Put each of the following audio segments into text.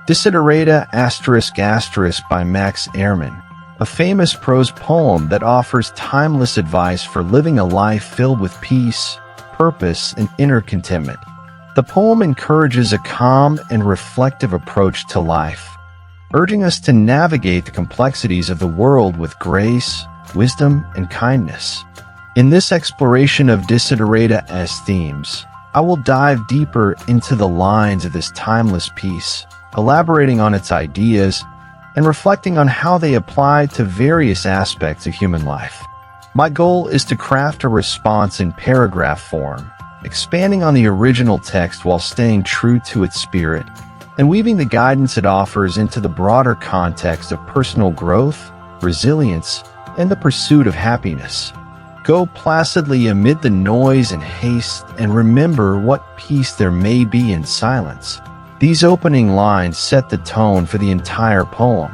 Desiderata *** by Max Ehrmann, a famous prose poem that offers timeless advice for living a life filled with peace, purpose, and inner contentment. The poem encourages a calm and reflective approach to life, urging us to navigate the complexities of the world with grace, wisdom, and kindness. In this exploration of Desiderata's themes, I will dive deeper into the lines of this timeless piece, elaborating on its ideas and reflecting on how they apply to various aspects of human life. My goal is to craft a response in paragraph form, expanding on the original text while staying true to its spirit, and weaving the guidance it offers into the broader context of personal growth, resilience, and the pursuit of happiness. Go placidly amid the noise and haste, and remember what peace there may be in silence. These opening lines set the tone for the entire poem,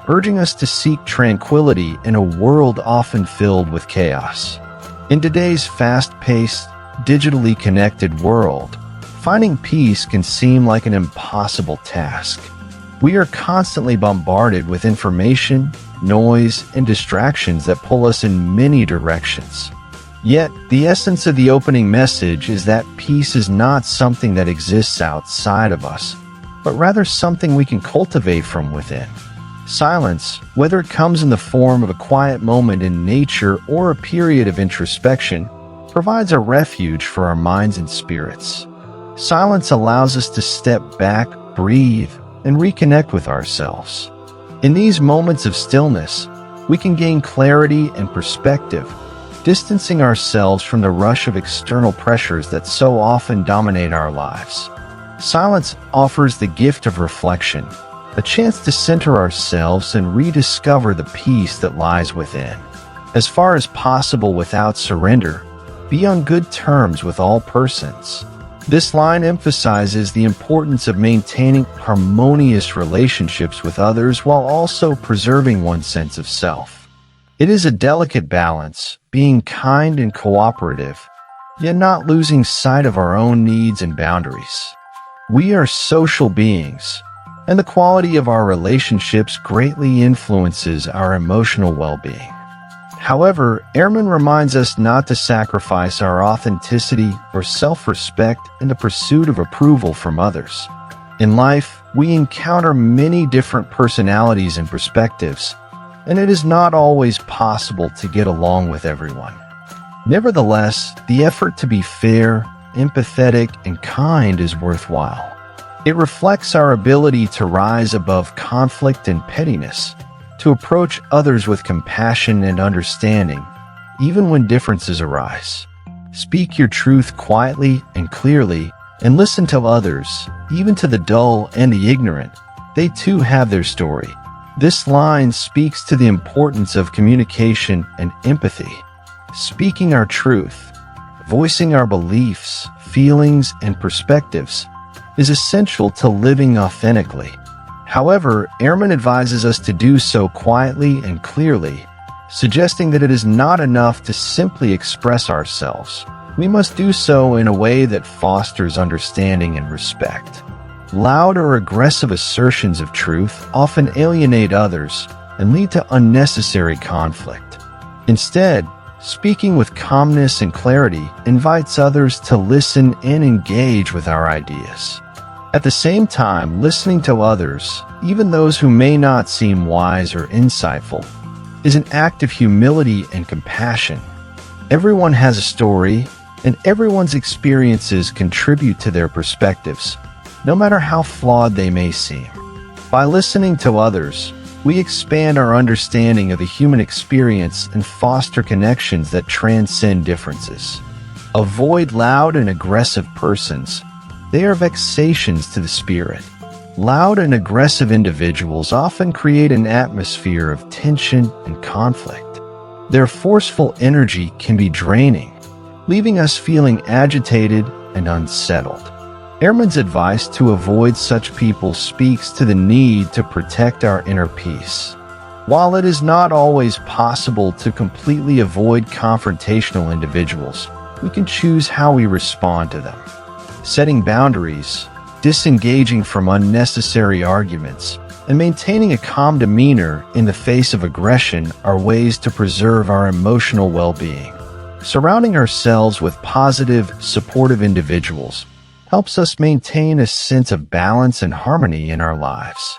urging us to seek tranquility in a world often filled with chaos. In today's fast-paced, digitally connected world, finding peace can seem like an impossible task. We are constantly bombarded with information, noise, and distractions that pull us in many directions. Yet, the essence of the opening message is that peace is not something that exists outside of us, but rather something we can cultivate from within. Silence, whether it comes in the form of a quiet moment in nature or a period of introspection, provides a refuge for our minds and spirits. Silence allows us to step back, breathe, and reconnect with ourselves. In these moments of stillness, we can gain clarity and perspective, distancing ourselves from the rush of external pressures that so often dominate our lives. Silence offers the gift of reflection, a chance to center ourselves and rediscover the peace that lies within. As far as possible without surrender, be on good terms with all persons. This line emphasizes the importance of maintaining harmonious relationships with others while also preserving one's sense of self. It is a delicate balance, being kind and cooperative, yet not losing sight of our own needs and boundaries. We are social beings, and the quality of our relationships greatly influences our emotional well-being. However, Ehrmann reminds us not to sacrifice our authenticity or self-respect in the pursuit of approval from others. In life, we encounter many different personalities and perspectives, and it is not always possible to get along with everyone. Nevertheless, the effort to be fair, empathetic, and kind is worthwhile. It reflects our ability to rise above conflict and pettiness, to approach others with compassion and understanding, even when differences arise. Speak your truth quietly and clearly, and listen to others, even to the dull and the ignorant. They too have their story. This line speaks to the importance of communication and empathy. Speaking our truth, voicing our beliefs, feelings, and perspectives is essential to living authentically. However, Ehrmann advises us to do so quietly and clearly, suggesting that it is not enough to simply express ourselves. We must do so in a way that fosters understanding and respect. Loud or aggressive assertions of truth often alienate others and lead to unnecessary conflict. Instead, speaking with calmness and clarity invites others to listen and engage with our ideas. At the same time, listening to others, even those who may not seem wise or insightful, is an act of humility and compassion. Everyone has a story, and everyone's experiences contribute to their perspectives, no matter how flawed they may seem. By listening to others, we expand our understanding of the human experience and foster connections that transcend differences. Avoid loud and aggressive persons. They are vexations to the spirit. Loud and aggressive individuals often create an atmosphere of tension and conflict. Their forceful energy can be draining, leaving us feeling agitated and unsettled. Ehrmann's advice to avoid such people speaks to the need to protect our inner peace. While it is not always possible to completely avoid confrontational individuals, we can choose how we respond to them. Setting boundaries, disengaging from unnecessary arguments, and maintaining a calm demeanor in the face of aggression are ways to preserve our emotional well-being. Surrounding ourselves with positive, supportive individuals helps us maintain a sense of balance and harmony in our lives.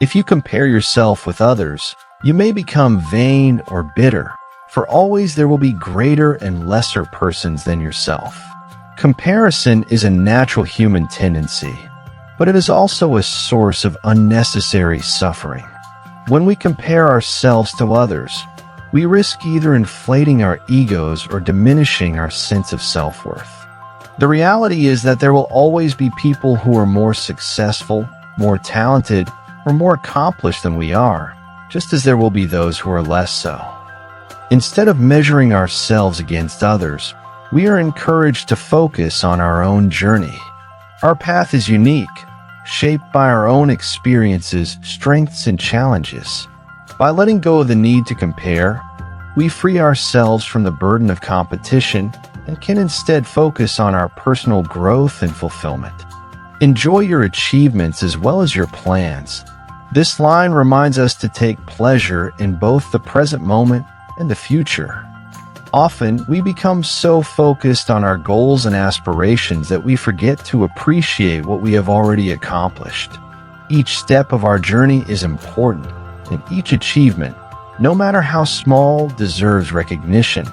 If you compare yourself with others, you may become vain or bitter, for always there will be greater and lesser persons than yourself. Comparison is a natural human tendency, but it is also a source of unnecessary suffering. When we compare ourselves to others, we risk either inflating our egos or diminishing our sense of self-worth. The reality is that there will always be people who are more successful, more talented, or more accomplished than we are, just as there will be those who are less so. Instead of measuring ourselves against others, we are encouraged to focus on our own journey. Our path is unique, shaped by our own experiences, strengths, and challenges. By letting go of the need to compare, we free ourselves from the burden of competition and can instead focus on our personal growth and fulfillment. Enjoy your achievements as well as your plans. This line reminds us to take pleasure in both the present moment and the future. Often, we become so focused on our goals and aspirations that we forget to appreciate what we have already accomplished. Each step of our journey is important, and each achievement, no matter how small, deserves recognition.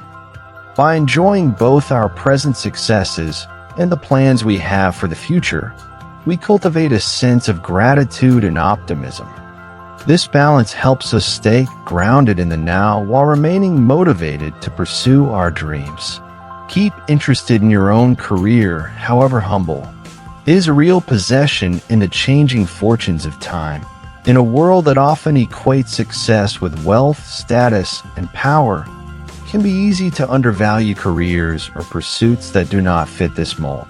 By enjoying both our present successes and the plans we have for the future, we cultivate a sense of gratitude and optimism. This balance helps us stay grounded in the now while remaining motivated to pursue our dreams. Keep interested in your own career, however humble. It is a real possession in the changing fortunes of time. In a world that often equates success with wealth, status, and power, it can be easy to undervalue careers or pursuits that do not fit this mold.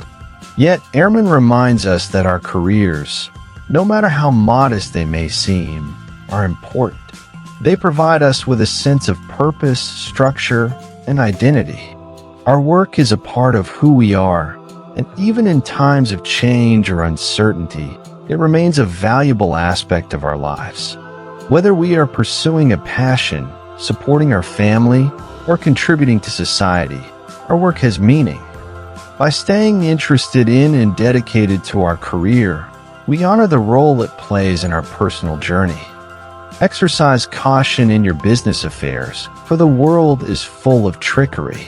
Yet, Ehrmann reminds us that our careers, no matter how modest they may seem, are important. They provide us with a sense of purpose, structure, and identity. Our work is a part of who we are, and even in times of change or uncertainty, it remains a valuable aspect of our lives. Whether we are pursuing a passion, supporting our family, or contributing to society, our work has meaning. By staying interested in and dedicated to our career, we honor the role it plays in our personal journey. Exercise caution in your business affairs, for the world is full of trickery.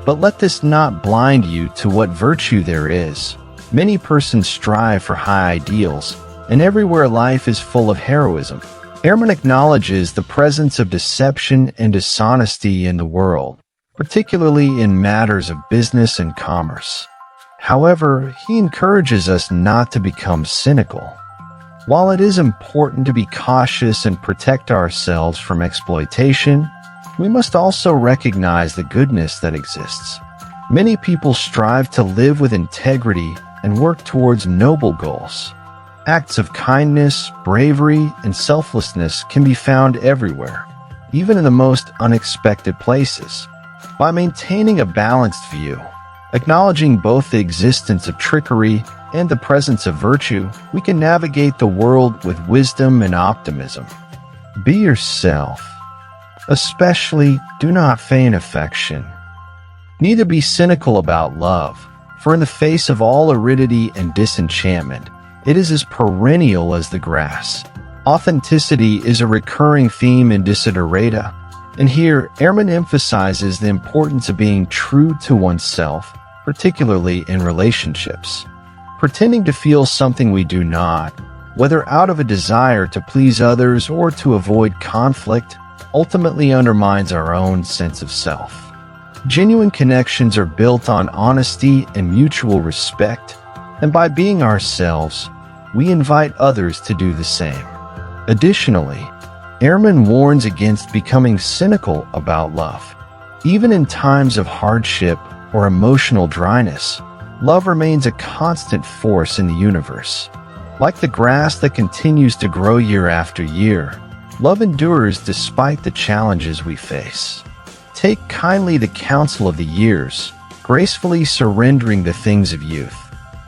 But let this not blind you to what virtue there is. Many persons strive for high ideals, and everywhere life is full of heroism. Ehrmann acknowledges the presence of deception and dishonesty in the world, particularly in matters of business and commerce. However, he encourages us not to become cynical. While it is important to be cautious and protect ourselves from exploitation, we must also recognize the goodness that exists. Many people strive to live with integrity and work towards noble goals. Acts of kindness, bravery, and selflessness can be found everywhere, even in the most unexpected places. By maintaining a balanced view, acknowledging both the existence of trickery and the presence of virtue, we can navigate the world with wisdom and optimism. Be yourself. Especially, do not feign affection. Neither be cynical about love, for in the face of all aridity and disenchantment, it is as perennial as the grass. Authenticity is a recurring theme in Desiderata, and here Ehrmann emphasizes the importance of being true to oneself, particularly in relationships. Pretending to feel something we do not, whether out of a desire to please others or to avoid conflict, ultimately undermines our own sense of self. Genuine connections are built on honesty and mutual respect, and by being ourselves, we invite others to do the same. Additionally, Ehrmann warns against becoming cynical about love. Even in times of hardship or emotional dryness, love remains a constant force in the universe. Like the grass that continues to grow year after year, love endures despite the challenges we face. Take kindly the counsel of the years, gracefully surrendering the things of youth.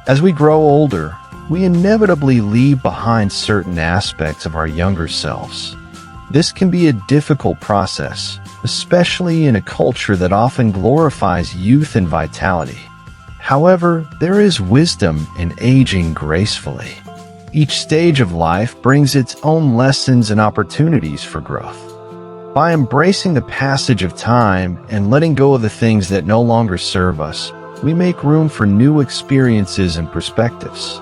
As we grow older, we inevitably leave behind certain aspects of our younger selves. This can be a difficult process, especially in a culture that often glorifies youth and vitality. However, there is wisdom in aging gracefully. Each stage of life brings its own lessons and opportunities for growth. By embracing the passage of time and letting go of the things that no longer serve us, we make room for new experiences and perspectives.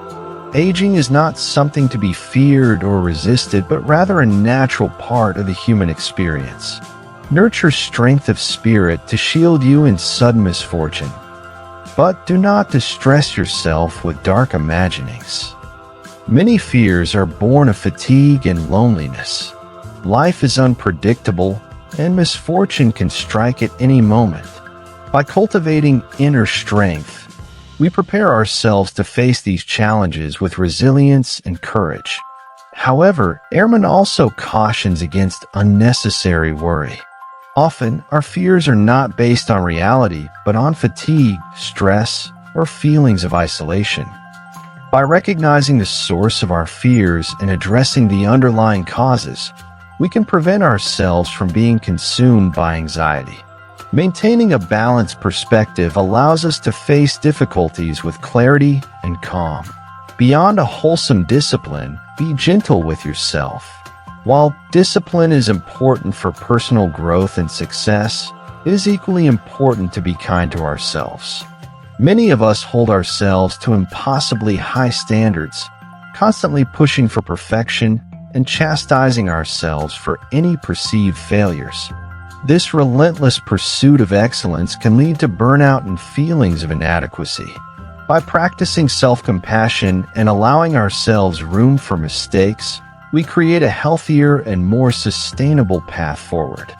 Aging is not something to be feared or resisted, but rather a natural part of the human experience. Nurture strength of spirit to shield you in sudden misfortune. But do not distress yourself with dark imaginings. Many fears are born of fatigue and loneliness. Life is unpredictable, and misfortune can strike at any moment. By cultivating inner strength, we prepare ourselves to face these challenges with resilience and courage. However, Ehrmann also cautions against unnecessary worry. Often, our fears are not based on reality, but on fatigue, stress, or feelings of isolation. By recognizing the source of our fears and addressing the underlying causes, we can prevent ourselves from being consumed by anxiety. Maintaining a balanced perspective allows us to face difficulties with clarity and calm. Beyond a wholesome discipline, be gentle with yourself. While discipline is important for personal growth and success, it is equally important to be kind to ourselves. Many of us hold ourselves to impossibly high standards, constantly pushing for perfection and chastising ourselves for any perceived failures. This relentless pursuit of excellence can lead to burnout and feelings of inadequacy. By practicing self-compassion and allowing ourselves room for mistakes, we create a healthier and more sustainable path forward.